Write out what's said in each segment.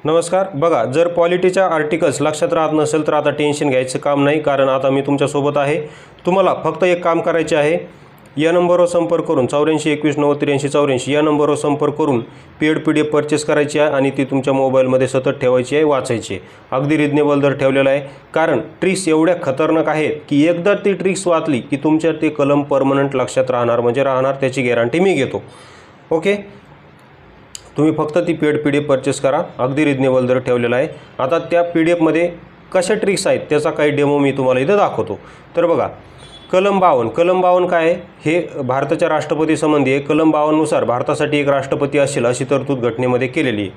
नमस्कार. बघा, जर पॉलिटीच्या आर्टिकल्स लक्षात राहत नसेल तर आता टेन्शन घ्यायचं काम नाही, कारण आता मी तुमच्यासोबत आहे. तुम्हाला फक्त एक काम करायचे आहे. या नंबरवर संपर्क करून 84 21 90 83 84 या नंबरवर संपर्क करून पेड PDF परचेस करायची आहे आणि ती तुमच्या मोबाईलमध्ये सतत ठेवायची आहे, वाचायची आहे. अगदी रिजनेबल दर ठेवलेला आहे, कारण ट्रिक्स एवढ्या खतरनाक आहेत की एकदा ती ट्रिक्स वाचली की तुमच्या ते कलम परमनंट लक्षात राहणार, म्हणजे राहणार, त्याची गॅरंटी मी घेतो. ओके, तुम्ही फक्त ती पेड PDF परचेस करा. अगदी रिजनेबल दर ठेवलेला आहे. आता त्या PDF कशा ट्रिक्स आहेत त्याचा काही डेमो मी तुम्हाला इथं दाखवतो. तर बघा, कलम 52 काय आहे? हे भारताच्या राष्ट्रपती संबंधी आहे. कलम 52 नुसार भारतासाठी एक राष्ट्रपती असेल अशी तरतूद घटनेमध्ये केलेली आहे.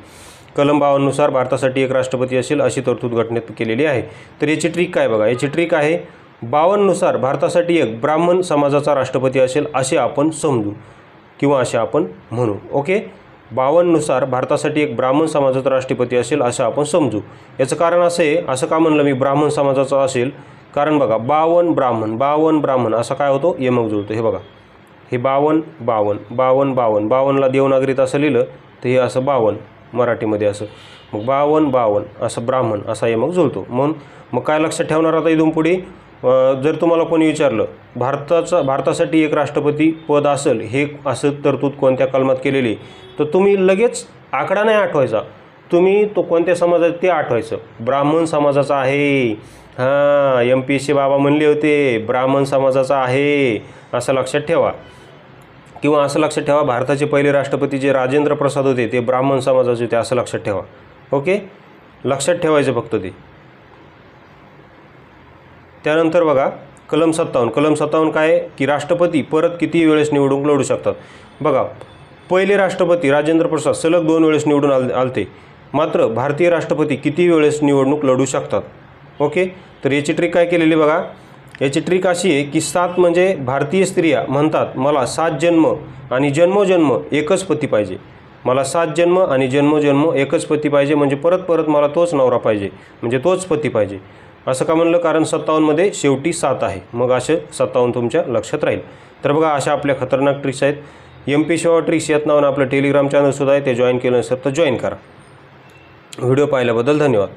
कलम 52 नुसार भारतासाठी एक राष्ट्रपती असेल अशी तरतूद घटनेत केलेली आहे. तर याची ट्रिक काय बघा, याची ट्रिक आहे 52 नुसार भारतासाठी एक ब्राह्मण समाजाचा राष्ट्रपती असेल असे आपण समजू किंवा असे आपण म्हणू. ओके, 52 नुसार भारतासाठी एक ब्राह्मण समाजाचा राष्ट्रपती असेल असं आपण समजू. याचं कारण असं आहे, असं का म्हणलं मी ब्राह्मण समाजाचा असेल, कारण बघा 52 ब्राह्मण असा काय होतो, यमक जुळतो. हे बघा, हे 52 ला देवनागरीत असं लिहिलं तर हे असं 52 मराठीमध्ये असं, मग 52 असं ब्राह्मण असा यमक जुळतो. म्हणून मग काय लक्षात ठेवणार आता इथून पुढे, जर तुम्हाला कोणी विचारलं भारतासाठी एक राष्ट्रपती पद असेल हे असं तरतूद कोणत्या कलमात केलेली, तर तुम्ही लगेच आकडा नाही आठवायचा, तुम्ही तो कोणत्या समाजाचा ते आठवायचं, ब्राह्मण समाजाचा आहे. हां, MPSC बाबा म्हणले होते ब्राह्मण समाजाचा आहे असं लक्षात ठेवा. किंवा असं लक्षात ठेवा, भारताचे पहिले राष्ट्रपती जे राजेंद्र प्रसाद होते ते ब्राह्मण समाजाचे होते असं लक्षात ठेवा. ओके, लक्षात ठेवायचं फक्त ते. त्यानंतर बघा कलम 57 काय आहे की राष्ट्रपती परत किती वेळेस निवडणूक लढू शकतात. बघा, पहिले राष्ट्रपती राजेंद्र प्रसाद सलग 2 वेळेस निवडून आलते, मात्र भारतीय राष्ट्रपती किती वेळेस निवडणूक लढू शकतात. ओके, तर याची ट्रिक काय केलेली बघा, याची ट्रिक अशी आहे की 7 म्हणजे भारतीय स्त्रिया म्हणतात मला 7 जन्म आणि जन्मोजन्म एकच पती पाहिजे. मला 7 जन्म आणि जन्मोजन्म एकच पती पाहिजे, म्हणजे परत परत मला तोच नवरा पाहिजे, म्हणजे तोच पती पाहिजे. असं का म्हणलं, कारण 57 शेवटी 7 आहे, मग असे 57 तुमच्या लक्षात राहील. तर बघा, अशा आपल्या खतरनाक ट्रिक्स आहेत. MPSC ट्रिक्स यात नावानं आपलं टेलिग्राम चॅनलसुद्धा आहे, ते जॉईन केलं नसेल तर जॉईन करा. व्हिडिओ पाहिल्याबद्दल धन्यवाद.